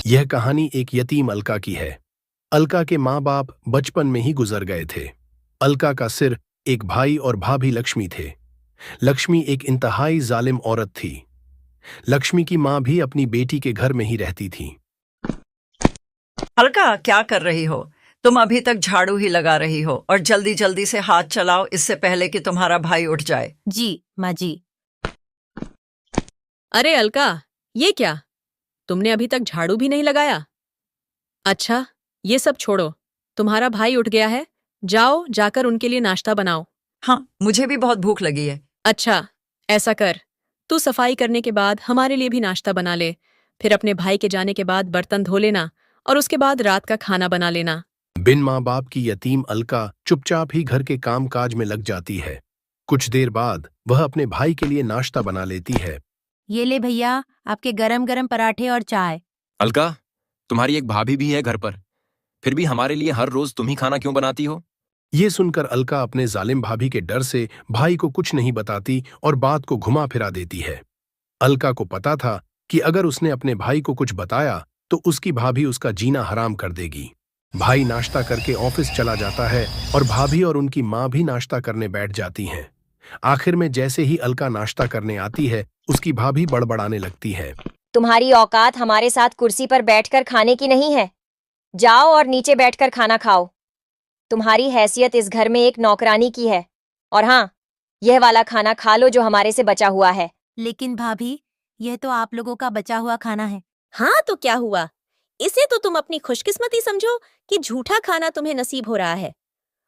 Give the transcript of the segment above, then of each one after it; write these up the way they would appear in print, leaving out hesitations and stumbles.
यह कहानी एक यतीम अलका की है। अलका के माँ बाप बचपन में ही गुजर गए थे। अलका का सिर एक भाई और भाभी लक्ष्मी थे। लक्ष्मी एक इंतहाई जालिम औरत थी। लक्ष्मी की माँ भी अपनी बेटी के घर में ही रहती थी। अलका, क्या कर रही हो? तुम अभी तक झाड़ू ही लगा रही हो और जल्दी जल्दी से हाथ चलाओ, इससे पहले कि तुम्हारा भाई उठ जाए। जी माँ जी। अरे अलका, ये क्या? तुमने अभी तक झाड़ू भी नहीं लगाया? अच्छा, ये सब छोड़ो। तुम्हारा भाई उठ गया है, जाओ जाकर उनके लिए नाश्ता बनाओ। हाँ, मुझे भी बहुत भूख लगी है। अच्छा, ऐसा कर, तू सफाई करने के बाद हमारे लिए भी नाश्ता बना ले। फिर अपने भाई के जाने के बाद बर्तन धो लेना और उसके बाद रात का खाना बना लेना। बिन माँ बाप की यतीम अलका चुपचाप ही घर के काम काज में लग जाती है। कुछ देर बाद वह अपने भाई के लिए नाश्ता बना लेती है। ये ले भैया, आपके गरम गरम पराठे और चाय। अलका, तुम्हारी एक भाभी भी है घर पर, फिर भी हमारे लिए हर रोज तुम ही खाना क्यों बनाती हो? ये सुनकर अलका अपने जालिम भाभी के डर से भाई को कुछ नहीं बताती और बात को घुमा फिरा देती है। अलका को पता था कि अगर उसने अपने भाई को कुछ बताया तो उसकी भाभी उसका जीना हराम कर देगी। भाई नाश्ता करके ऑफिस चला जाता है और भाभी और उनकी माँ भी नाश्ता करने बैठ जाती हैं। आखिर में जैसे ही अलका नाश्ता करने आती है, उसकी भाभी बड़बड़ाने लगती है। तुम्हारी औकात हमारे साथ कुर्सी पर बैठकर खाने की नहीं है। जाओ और नीचे बैठकर खाना खाओ। तुम्हारी हैसियत इस घर में एक नौकरानी की है। और हाँ, यह वाला खाना खा लो जो हमारे से बचा हुआ है। लेकिन भाभी, यह तो आप लोगों का बचा हुआ खाना है। हाँ तो क्या हुआ? इसे तो तुम अपनी खुशकिस्मती समझो कि झूठा खाना तुम्हें नसीब हो रहा है।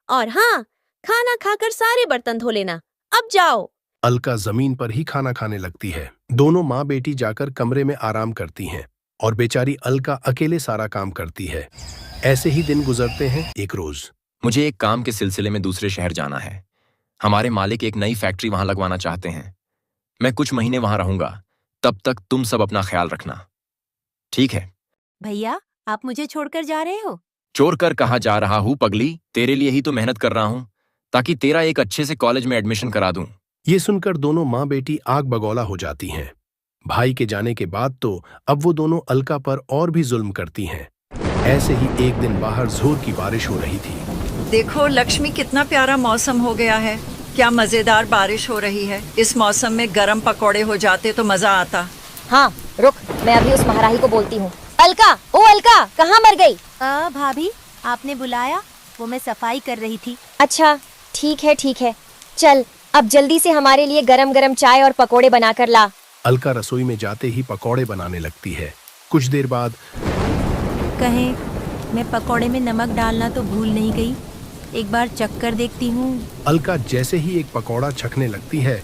और हाँ, खाना खाकर सारे बर्तन धो लेना। अब जाओ। अलका जमीन पर ही खाना खाने लगती है। दोनों माँ बेटी जाकर कमरे में आराम करती हैं और बेचारी अलका अकेले सारा काम करती है। ऐसे ही दिन गुजरते हैं। एक रोज मुझे एक काम के सिलसिले में दूसरे शहर जाना है। हमारे मालिक एक नई फैक्ट्री वहां लगवाना चाहते हैं। मैं कुछ महीने वहां रहूंगा, तब तक तुम सब अपना ख्याल रखना, ठीक है? भैया, आप मुझे छोड़कर जा रहे हो? चोर कर कहाँ जा रहा हूँ पगली, तेरे लिए ही तो मेहनत कर रहा हूँ ताकि तेरा एक अच्छे से कॉलेज में एडमिशन करा दूं। ये सुनकर दोनों माँ बेटी आग बगौला हो जाती हैं। भाई के जाने के बाद तो अब वो दोनों अलका पर और भी जुल्म करती हैं। ऐसे ही एक दिन बाहर जोर की बारिश हो रही थी। देखो लक्ष्मी, कितना प्यारा मौसम हो गया है। क्या मजेदार बारिश हो रही है। इस मौसम में गरम पकौड़े हो जाते तो मजा आता। हाँ, रुक, मैं अभी उस महाराही को बोलती हूँ। अलका, ओ अलका, कहाँ मर गई? भाभी, आपने बुलाया? वो मैं सफाई कर रही थी। अच्छा, ठीक है। चल, अब जल्दी से हमारे लिए गरम गरम चाय और पकोड़े बनाकर ला। अलका रसोई में जाते ही पकौड़े बनाने लगती है। कुछ देर बाद कहें, मैं पकोड़े में नमक डालना तो भूल नहीं गई। एक बार चख कर देखती हूँ। अलका जैसे ही एक पकौड़ा चखने लगती है,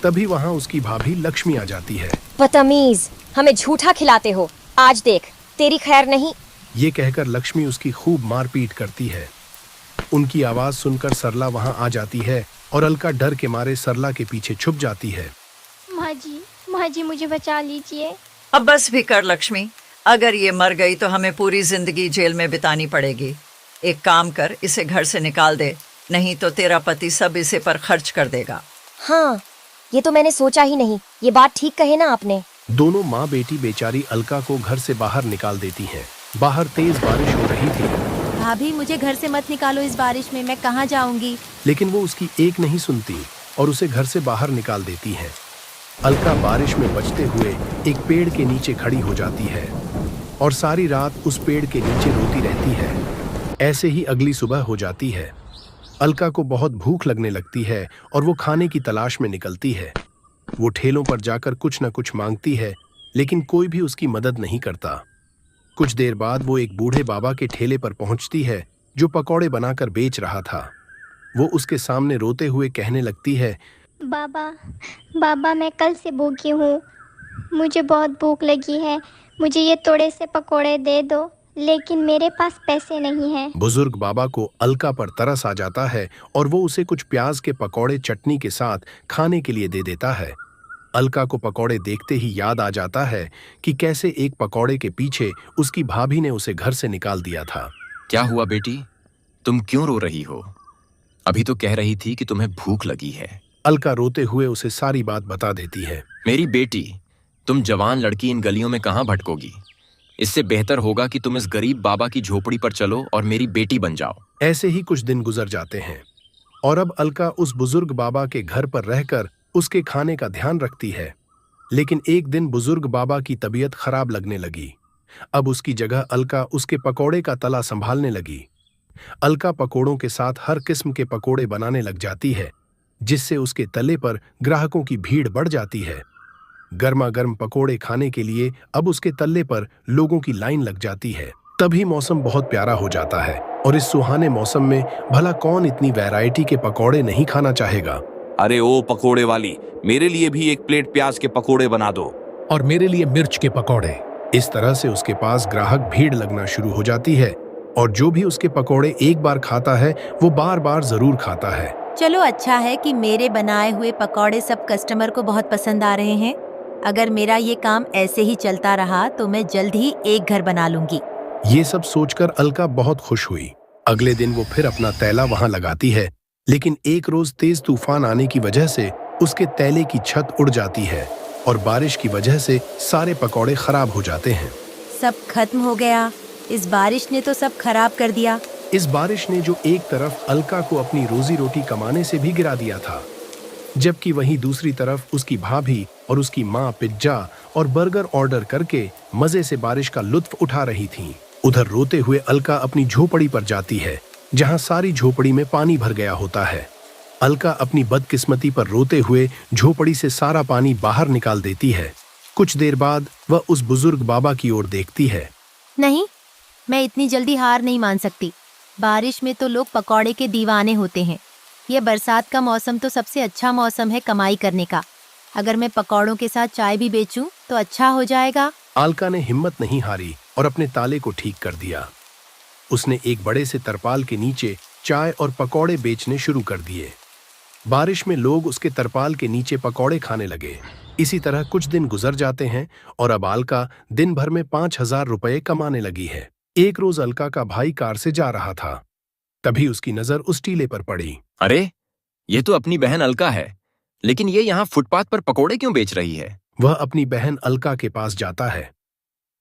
तभी वहाँ उसकी भाभी लक्ष्मी आ जाती है। बदतमीज, हमें झूठा खिलाते हो। आज देख, तेरी खैर नहीं। ये कहकर लक्ष्मी उसकी खूब मारपीट करती है। उनकी आवाज सुनकर सरला वहाँ आ जाती है और अलका डर के मारे सरला के पीछे छुप जाती है। माँ जी मुझे बचा लीजिए। अब बस भी कर लक्ष्मी, अगर ये मर गई तो हमें पूरी जिंदगी जेल में बितानी पड़ेगी। एक काम कर, इसे घर से निकाल दे, नहीं तो तेरा पति सब इसे पर खर्च कर देगा। हाँ, ये तो मैंने सोचा ही नहीं। ये बात ठीक कहे ना आपने। दोनों माँ बेटी बेचारी अलका को घर से बाहर निकाल देती हैं। बाहर तेज बारिश हो रही थी। भाभी, मुझे घर से मत निकालो इस बारिश में, मैं कहाँ जाऊंगी? लेकिन वो उसकी एक नहीं सुनती और उसे घर से बाहर निकाल देती हैं। अलका बारिश में बचते हुए एक पेड़ के नीचे खड़ी हो जाती है और सारी रात उस पेड़ के नीचे रोती रहती है। ऐसे ही अगली सुबह हो जाती है। अलका को बहुत भूख लगने लगती है और वो खाने की तलाश में निकलती है। वो ठेलों पर जाकर कुछ न कुछ मांगती है, लेकिन कोई भी उसकी मदद नहीं करता। कुछ देर बाद वो एक बूढ़े बाबा के ठेले पर पहुंचती है जो पकौड़े बनाकर बेच रहा था। वो उसके सामने रोते हुए कहने लगती है, बाबा मैं कल से भूखी हूँ। मुझे बहुत भूख लगी है। मुझे ये थोड़े से पकोड़े दे दो, लेकिन मेरे पास पैसे नहीं हैं। बुजुर्ग बाबा को अलका पर तरस आ जाता है और वो उसे कुछ प्याज के पकौड़े चटनी के साथ खाने के लिए दे देता है। अलका को पकौड़े देखते ही याद आ जाता है कि कैसे एक पकौड़े के पीछे उसकी भाभी ने उसे घर से निकाल दिया था। क्या हुआ बेटी, तुम क्यों रो रही हो? अभी तो कह रही थी कि तुम्हें भूख लगी है। अलका रोते हुए उसे सारी बात बता देती है। मेरी बेटी, तुम जवान लड़की इन गलियों में कहाँ भटकोगी? इससे बेहतर होगा कि तुम इस गरीब बाबा की झोपड़ी पर चलो और मेरी बेटी बन जाओ। ऐसे ही कुछ दिन गुजर जाते हैं और अब अलका उस बुजुर्ग बाबा के घर पर रहकर उसके खाने का ध्यान रखती है। लेकिन एक दिन बुजुर्ग बाबा की तबीयत खराब लगने लगी। अब उसकी जगह अलका उसके पकौड़े का तला संभालने लगी। अलका पकोड़ों के साथ हर किस्म के पकोड़े बनाने लग जाती है, जिससे उसके तले पर ग्राहकों की भीड़ बढ़ जाती है। गर्मा गर्म पकोड़े खाने के लिए अब उसके तल्ले पर लोगों की लाइन लग जाती है। तभी मौसम बहुत प्यारा हो जाता है और इस सुहाने मौसम में भला कौन इतनी वैरायटी के पकोड़े नहीं खाना चाहेगा। अरे ओ पकोड़े वाली, मेरे लिए भी एक प्लेट प्याज के पकोड़े बना दो। और मेरे लिए मिर्च के पकोड़े। इस तरह से उसके पास ग्राहक भीड़ लगना शुरू हो जाती है और जो भी उसके पकोड़े एक बार खाता है वो बार बार जरूर खाता है। चलो अच्छा है कि मेरे बनाए हुए पकौड़े सब कस्टमर को बहुत पसंद आ रहे हैं। अगर मेरा ये काम ऐसे ही चलता रहा तो मैं जल्द ही एक घर बना लूंगी। ये सब सोचकर अलका बहुत खुश हुई। अगले दिन वो फिर अपना तैला वहां लगाती है, लेकिन एक रोज तेज तूफान आने की वजह से उसके तैले की छत उड़ जाती है और बारिश की वजह से सारे पकौड़े खराब हो जाते हैं। सब खत्म हो गया। इस बारिश ने तो सब खराब कर दिया। इस बारिश ने जो एक तरफ अलका को अपनी रोजी रोटी कमाने से भी गिरा दिया था, जबकि वहीं दूसरी तरफ उसकी भाभी और उसकी माँ पिज्जा और बर्गर ऑर्डर करके मजे से बारिश का लुत्फ उठा रही थीं। उधर रोते हुए अलका अपनी झोपड़ी पर जाती है, जहाँ सारी झोपड़ी में पानी भर गया होता है। अलका अपनी बदकिस्मती पर रोते हुए झोपड़ी से सारा पानी बाहर निकाल देती है। कुछ देर बाद वह उस बुजुर्ग बाबा की ओर देखती है। नहीं, मैं इतनी जल्दी हार नहीं मान सकती। बारिश में तो लोग पकौड़े के दीवाने होते हैं। ये बरसात का मौसम तो सबसे अच्छा मौसम है कमाई करने का। अगर मैं पकौड़ों के साथ चाय भी बेचूं तो अच्छा हो जाएगा। अलका ने हिम्मत नहीं हारी और अपने ताले को ठीक कर दिया। उसने एक बड़े से तरपाल के नीचे चाय और पकौड़े बेचने शुरू कर दिए। बारिश में लोग उसके तरपाल के नीचे पकौड़े खाने लगे। इसी तरह कुछ दिन गुजर जाते हैं और अब अलका दिन भर में 5,000 रुपए कमाने लगी है। एक रोज अलका का भाई कार से जा रहा था, तभी उसकी नजर उस टीले पर पड़ी। अरे, ये तो अपनी बहन अलका है, लेकिन ये यहाँ फुटपाथ पर पकोड़े क्यों बेच रही है? वह अपनी बहन अलका के पास जाता है।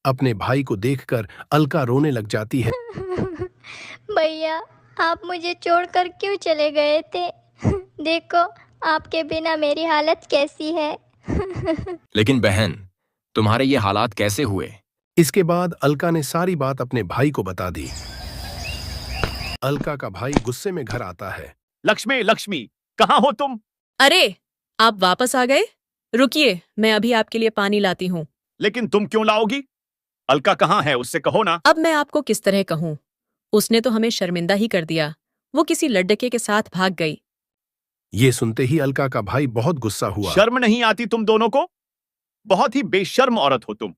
अपने भाई को देखकर अलका रोने लग जाती है। भैया, आप मुझे छोड़कर क्यों चले गए थे? देखो, आपके बिना मेरी हालत कैसी है। लेकिन बहन, तुम्हारे ये हालात कैसे हुए? इसके बाद अलका ने सारी बात अपने भाई को बता दी। अलका का भाई गुस्से में घर आता है। लक्ष्मी, लक्ष्मी, कहाँ हो तुम? अरे, आप वापस आ गए? रुकिए, मैं अभी आपके लिए पानी लाती हूँ। लेकिन तुम क्यों लाओगी? अलका कहाँ है, उससे कहो ना। अब मैं आपको किस तरह कहूँ? उसने तो हमें शर्मिंदा ही कर दिया। वो किसी लड़के के साथ भाग गई। ये सुनते ही अलका का भाई बहुत गुस्सा हुआ। शर्म नहीं आती तुम दोनों को? बहुत ही बेशर्म औरत हो तुम।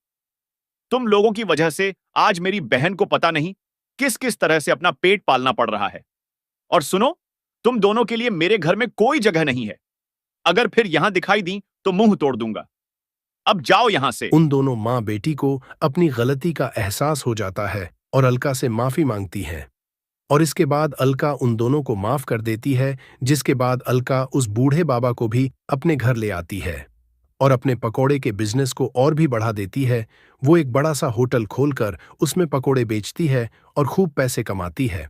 तुम लोगों की वजह से आज मेरी बहन को पता नहीं किस किस तरह से अपना पेट पालना पड़ रहा है। और सुनो, तुम दोनों के लिए मेरे घर में कोई जगह नहीं है। अगर फिर यहां दिखाई दी तो मुंह तोड़ दूंगा। अब जाओ यहां से। उन दोनों माँ बेटी को अपनी गलती का एहसास हो जाता है और अलका से माफी मांगती है। और इसके बाद अलका उन दोनों को माफ कर देती है, जिसके बाद अलका उस बूढ़े बाबा को भी अपने घर ले आती है और अपने पकोड़े के बिजनेस को और भी बढ़ा देती है। वो एक बड़ा सा होटल खोलकर उसमें पकोड़े बेचती है और खूब पैसे कमाती है।